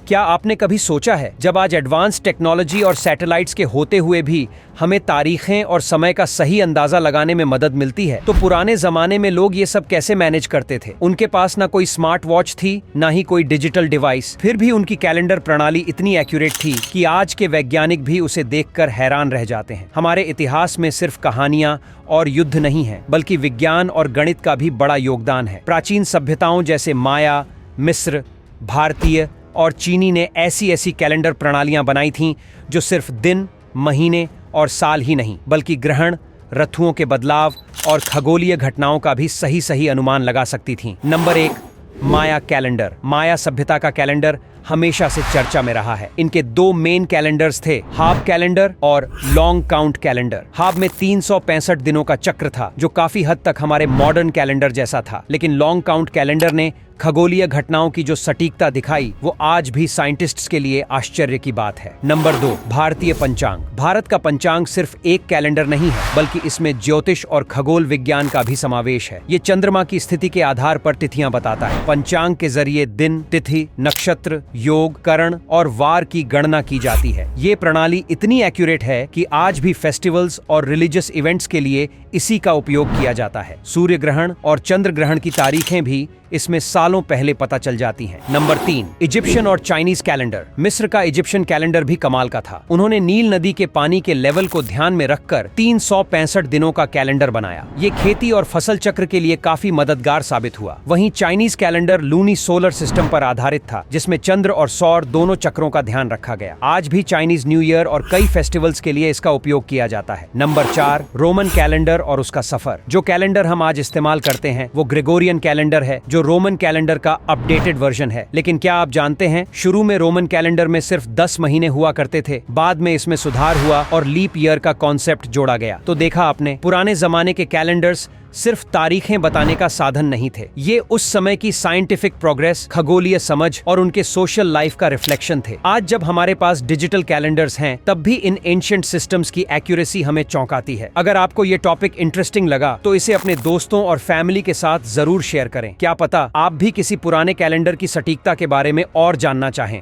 क्या आपने कभी सोचा है, जब आज एडवांस टेक्नोलॉजी और सैटेलाइट्स के होते हुए भी हमें तारीखें और समय का सही अंदाजा लगाने में मदद मिलती है, तो पुराने जमाने में लोग ये सब कैसे मैनेज करते थे? उनके पास ना कोई स्मार्ट वॉच थी, ना ही कोई डिजिटल डिवाइस, फिर भी उनकी कैलेंडर प्रणाली इतनी एक्यूरेट थी कि आज के वैज्ञानिक भी उसे देखकर हैरान रह जाते हैं। हमारे इतिहास में सिर्फ कहानियां और युद्ध नहीं है, बल्कि विज्ञान और गणित का भी बड़ा योगदान है। प्राचीन सभ्यताओं जैसे माया, मिस्र, भारतीय और चीनी ने ऐसी ऐसी कैलेंडर प्रणालियां बनाई थीं जो सिर्फ दिन, महीने और साल ही नहीं, बल्कि ग्रहण, ऋतुओं के बदलाव और खगोलीय घटनाओं का भी सही सही अनुमान लगा सकती थीं। नंबर 1, माया कैलेंडर। माया सभ्यता का कैलेंडर हमेशा से चर्चा में रहा है। इनके 2 मेन कैलेंडर्स थे, हाब कैलेंडर और लॉन्ग काउंट कैलेंडर। हाब में 365 दिनों का चक्र था, जो काफी हद तक हमारे मॉडर्न कैलेंडर जैसा था, लेकिन लॉन्ग काउंट कैलेंडर ने खगोलीय घटनाओं की जो सटीकता दिखाई, वो आज भी साइंटिस्ट्स के लिए आश्चर्य की बात है। नंबर 2, भारतीय पंचांग। भारत का पंचांग सिर्फ एक कैलेंडर नहीं है, बल्कि इसमें ज्योतिष और खगोल विज्ञान का भी समावेश है। ये चंद्रमा की स्थिति के आधार पर तिथियां बताता है। पंचांग के जरिए दिन, तिथि, नक्षत्र, योग, करण और वार की गणना की जाती है। ये प्रणाली इतनी एक्यूरेट है कि आज भी फेस्टिवल्स और रिलीजियस इवेंट्स के लिए इसी का उपयोग किया जाता है। सूर्य ग्रहण और चंद्र ग्रहण की तारीखें भी इसमें सालों पहले पता चल जाती हैं। नंबर 3, इजिप्शियन और चाइनीज कैलेंडर। मिस्र का इजिप्शियन कैलेंडर भी कमाल का था। उन्होंने नील नदी के पानी के लेवल को ध्यान में रखकर 365 दिनों का कैलेंडर बनाया। ये खेती और फसल चक्र के लिए काफी मददगार साबित हुआ। वहीं Chinese calendar lunisolar system पर आधारित था, जिसमें चंद्र और सौर दोनों चक्रों का ध्यान रखा गया। आज भी चाइनीज न्यू ईयर और कई फेस्टिवल्स के लिए इसका उपयोग किया जाता है। नंबर 4, रोमन कैलेंडर और उसका सफर। जो कैलेंडर हम आज इस्तेमाल करते हैं वो ग्रेगोरियन कैलेंडर है, जो रोमन कैलेंडर का अपडेटेड वर्जन है। लेकिन क्या आप जानते हैं, शुरू में रोमन कैलेंडर में सिर्फ 10 महीने हुआ करते थे। बाद में इसमें सुधार हुआ और लीप ईयर का कॉन्सेप्ट जोड़ा गया। तो देखा आपने, पुराने जमाने के कैलेंडर्स सिर्फ तारीखें बताने का साधन नहीं थे, ये उस समय की साइंटिफिक प्रोग्रेस, खगोलीय समझ और उनके सोशल लाइफ का रिफ्लेक्शन थे। आज जब हमारे पास डिजिटल कैलेंडर्स हैं, तब भी इन एंशिएंट सिस्टम्स की एक्यूरेसी हमें चौंकाती है। अगर आपको ये टॉपिक इंटरेस्टिंग लगा तो इसे अपने दोस्तों और फैमिली के साथ जरूर शेयर करें। क्या पता आप भी किसी पुराने कैलेंडर की सटीकता के बारे में और जानना चाहें।